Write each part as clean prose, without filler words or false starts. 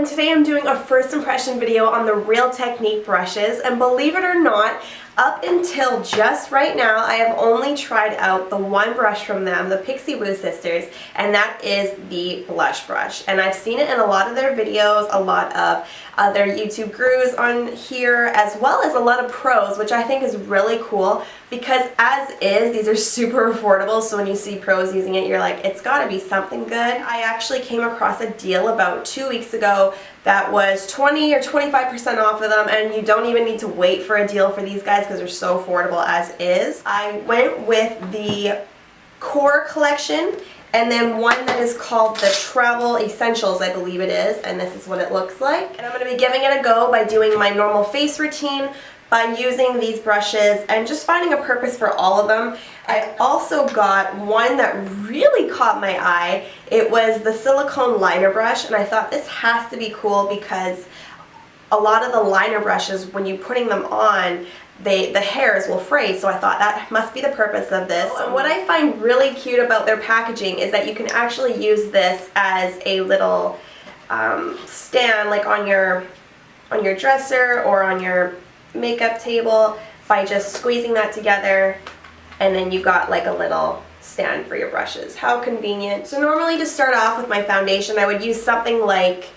everyone, today I'm doing a first impression video on the Real Technique brushes, and believe it or not, up until just right now I have only tried out the one brush from them, the pixiwoo sisters, and that is the blush brush. And I've seen it in a lot of their videos, a lot of other YouTube gurus on here, as well as a lot of pros, which I think is really cool because as is, these are super affordable, so when you see pros using it, you're like, it's gotta be something good. I actually came across a deal about 2 weeks ago that was 20 or 25% off of them, and you don't even need to wait for a deal for these guys because they're so affordable as is. I went with the Core collection and then one that is called the Travel Essentials, I believe it is, and this is what it looks like. And I'm going to be giving it a go by doing my normal face routine, by using these brushes and just finding a purpose for all of them. I also got one that really caught my eye. It was the Silicone liner brush, and I thought this has to be cool because a lot of the liner brushes, when you're putting them on, the hairs will fray, so I thought that must be the purpose of this. And what I find really cute about their packaging is that you can actually use this as a little stand, like on your dresser or on your makeup table, by just squeezing that together, and then you got like a little stand for your brushes. How convenient. So normally to start off with my foundation, I would use something like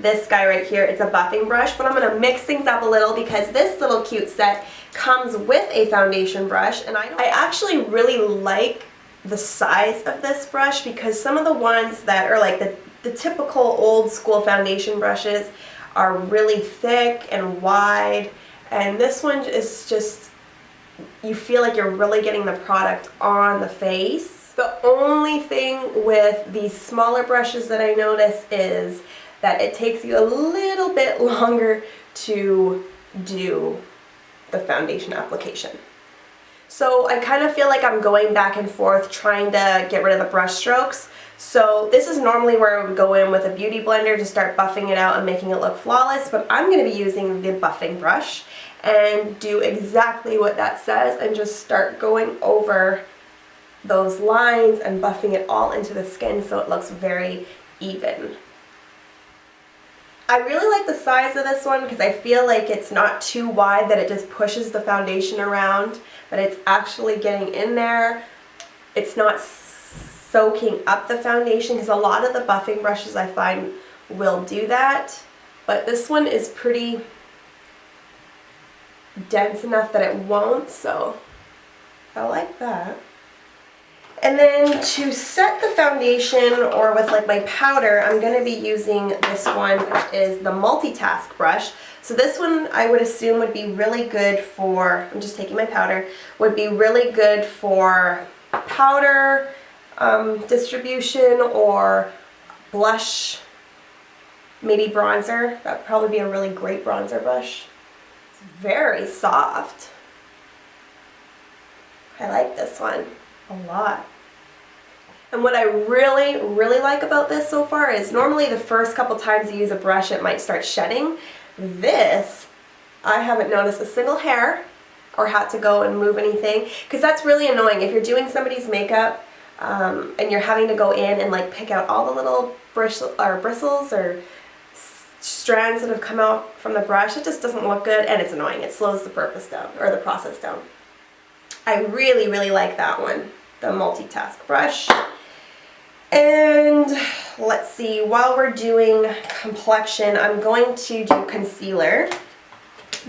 this guy right here. It's a buffing brush, but I'm going to mix things up a little because this little cute set comes with a foundation brush, and I actually really like the size of this brush because some of the ones that are like the typical old school foundation brushes are really thick and wide, and this one is just, you feel like you're really getting the product on the face. The only thing with these smaller brushes that I notice is that it takes you a little bit longer to do the foundation application. So I kind of feel like I'm going back and forth trying to get rid of the brush strokes. So this is normally where I would go in with a beauty blender to start buffing it out and making it look flawless, but I'm going to be using the buffing brush and do exactly what that says and just start going over those lines and buffing it all into the skin so it looks very even. I really like the size of this one because I feel like it's not too wide that it just pushes the foundation around, but it's actually getting in there. It's not soaking up the foundation because a lot of the buffing brushes I find will do that, but this one is pretty dense enough that it won't, so I like that. And then to set the foundation, or with like my powder, I'm going to be using this one, which is the multitask brush. So this one I would assume would be really good for, I'm just taking my powder, would be really good for powder distribution or blush, maybe bronzer. That would probably be a really great bronzer brush. It's very soft. I like this one a lot. And what I really like about this so far is normally the first couple times you use a brush it might start shedding. This, I haven't noticed a single hair or had to go and move anything, because that's really annoying if you're doing somebody's makeup and you're having to go in and like pick out all the little bristles or strands that have come out from the brush. It just doesn't look good and it's annoying. It slows the purpose down, or the process down. I really like that one, the multitask brush. And let's see, while we're doing complexion, I'm going to do concealer.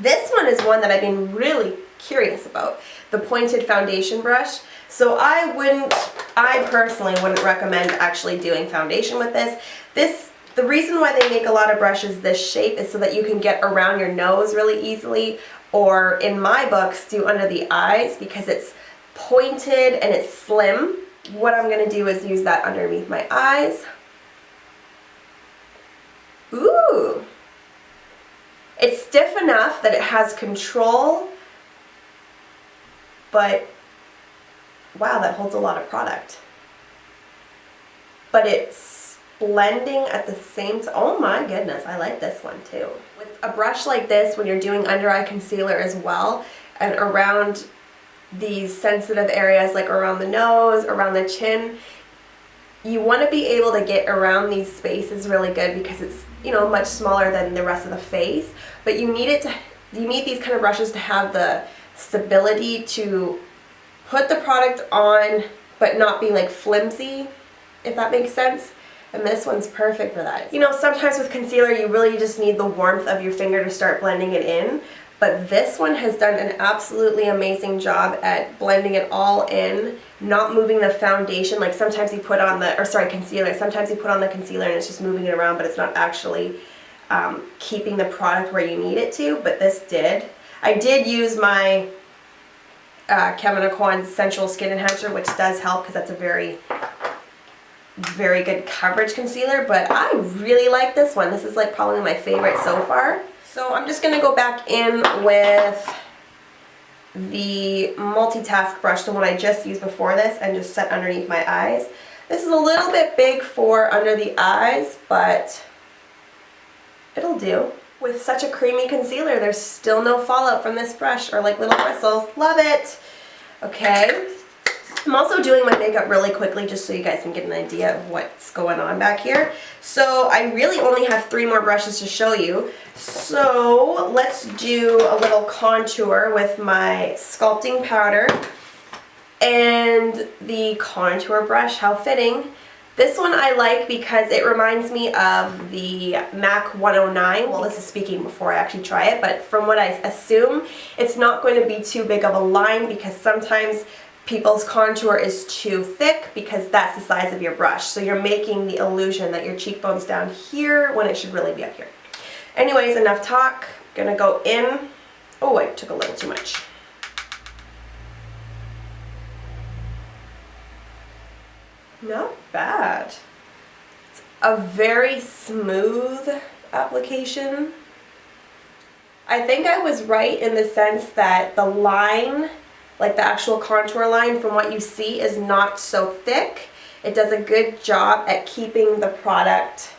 This one is one that I've been really curious about, the pointed foundation brush. So I personally wouldn't recommend actually doing foundation with this. The reason why they make a lot of brushes this shape is so that you can get around your nose really easily, or in my books, do under the eyes because it's pointed and it's slim. What I'm going to do is use that underneath my eyes. Ooh! It's stiff enough that it has control, but wow, that holds a lot of product. But it's blending at the same time. Oh my goodness, I like this one too. With a brush like this, when you're doing under eye concealer as well, and around these sensitive areas like around the nose, around the chin, you want to be able to get around these spaces really good because it's, you know, much smaller than the rest of the face, but you need these kind of brushes to have the stability to put the product on but not be like flimsy, if that makes sense. And this one's perfect for that. You know, sometimes with concealer you really just need the warmth of your finger to start blending it in, but this one has done an absolutely amazing job at blending it all in, not moving the foundation. Like sometimes you put on the, or sorry, concealer, sometimes you put on the concealer and it's just moving it around, but it's not actually keeping the product where you need it to, but this did. I did use my Kevyn Aucoin's Sensual Skin Enhancer, which does help because that's a very good coverage concealer, but I really like this one. This is like probably my favorite so far. So I'm just going to go back in with the multitask brush, the one I just used before this, and just set underneath my eyes. This is a little bit big for under the eyes, but it'll do. With such a creamy concealer, there's still no fallout from this brush or like little bristles. Love it! Okay. I'm also doing my makeup really quickly just so you guys can get an idea of what's going on back here. So I really only have 3 more brushes to show you. So let's do a little contour with my sculpting powder and the contour brush. How fitting. This one I like because it reminds me of the MAC 109. Well, this is speaking before I actually try it, but from what I assume, it's not going to be too big of a line because sometimes people's contour is too thick because that's the size of your brush. So you're making the illusion that your cheekbone's down here when it should really be up here. Anyways, enough talk. I'm gonna go in. Oh, I took a little too much. Not bad. It's a very smooth application. I think I was right in the sense that the line, like the actual contour line from what you see, is not so thick. It does a good job at keeping the product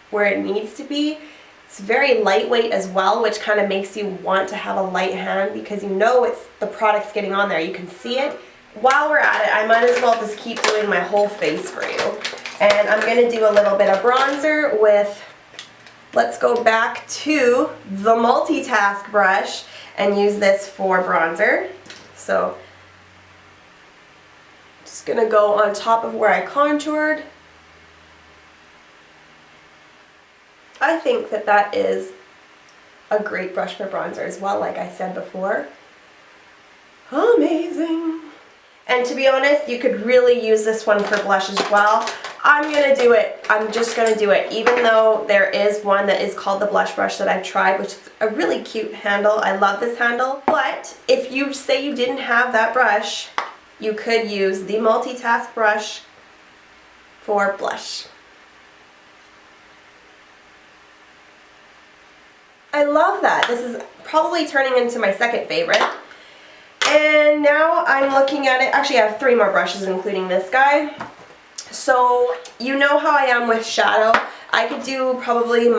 where it needs to be. It's very lightweight as well, which kind of makes you want to have a light hand because you know it's the product's getting on there. You can see it. While we're at it, I might as well just keep doing my whole face for you. And I'm going to do a little bit of bronzer with, let's go back to the multitask brush and use this for bronzer. So, just going to go on top of where I contoured. I think that that is a great brush for bronzer as well, like I said before. Amazing! And to be honest, you could really use this one for blush as well. I'm going to do it. I'm just going to do it. Even though there is one that is called the blush brush that I've tried, which is a really cute handle. I love this handle. But if you say you didn't have that brush, you could use the multitask brush for blush. I love that. This is probably turning into my second favorite. And now I'm looking at it. Actually, I have 3 more brushes, including this guy. So, you know how I am with shadow. I could do probably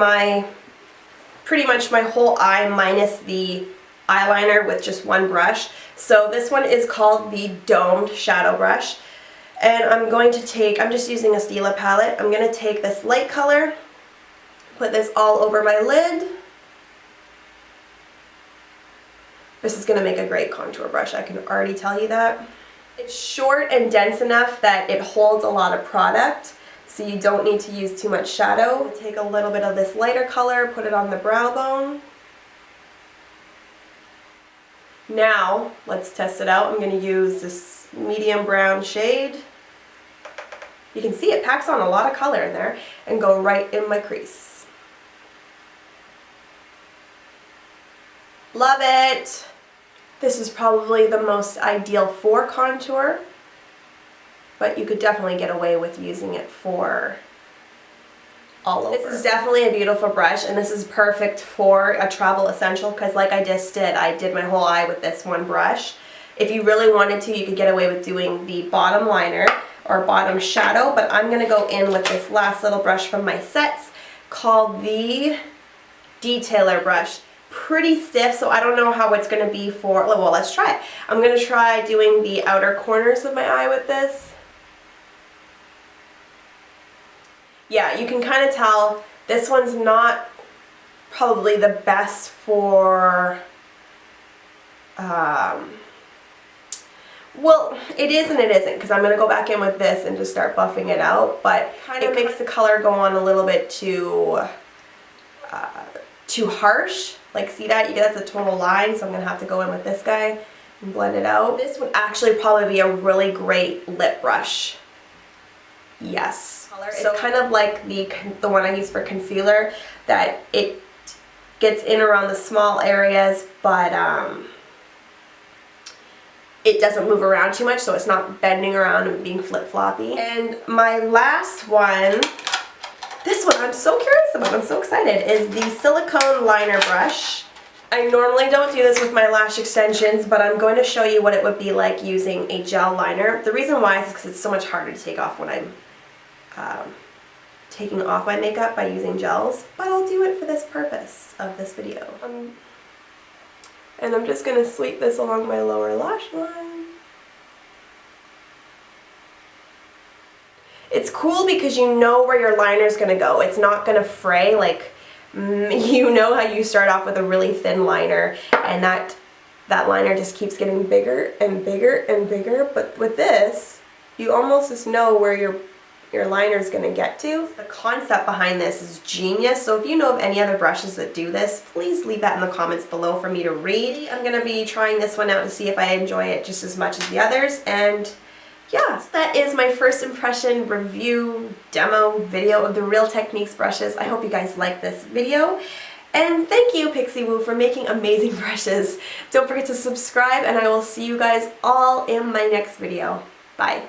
pretty much my whole eye minus the eyeliner with just one brush. So this one is called the Domed Shadow Brush. And I'm going to take, I'm just using a Stila palette. I'm going to take this light color, put this all over my lid. This is going to make a great contour brush, I can already tell you that. It's short and dense enough that it holds a lot of product, so you don't need to use too much shadow. Take a little bit of this lighter color, put it on the brow bone. Now, let's test it out. I'm going to use this medium brown shade. You can see it packs on a lot of color in there, and go right in my crease. Love it! This is probably the most ideal for contour, but you could definitely get away with using it for all over. This is definitely a beautiful brush, and this is perfect for a travel essential because like I just did, I did my whole eye with this one brush. If you really wanted to, you could get away with doing the bottom liner or bottom shadow, but I'm going to go in with this last little brush from my sets called the Detailer brush. Pretty stiff, so I don't know how it's going to be for, well, let's try it. I'm going to try doing the outer corners of my eye with this. yeah, you can kind of tell this one's not probably the best for, well, it is and it isn't, because I'm going to go back in with this and just start buffing it out, but it makes the color go on a little bit too harsh. Like, see that? You get that's a total line, so I'm going to have to go in with this guy and blend it out. This would actually probably be a really great lip brush. Yes. It's kind of like the one I use for concealer, that it gets in around the small areas, but it doesn't move around too much, so it's not bending around and being flip-floppy. And my last one, this one I'm so curious about, I'm so excited, is the Silicone liner brush. I normally don't do this with my lash extensions, but I'm going to show you what it would be like using a gel liner. The reason why is because it's so much harder to take off when I'm taking off my makeup by using gels, but I'll do it for this purpose of this video. And I'm just going to sweep this along my lower lash line. It's cool because you know where your liner's going to go. It's not going to fray. Like, you know how you start off with a really thin liner and that liner just keeps getting bigger and bigger and bigger. But with this, you almost just know where your liner is going to get to. The concept behind this is genius, so if you know of any other brushes that do this, please leave that in the comments below for me to read. I'm going to be trying this one out to see if I enjoy it just as much as the others, and yeah, so that is my first impression review demo video of the Real Techniques brushes. I hope you guys like this video, and thank you pixiwoo for making amazing brushes. Don't forget to subscribe, and I will see you guys all in my next video. Bye.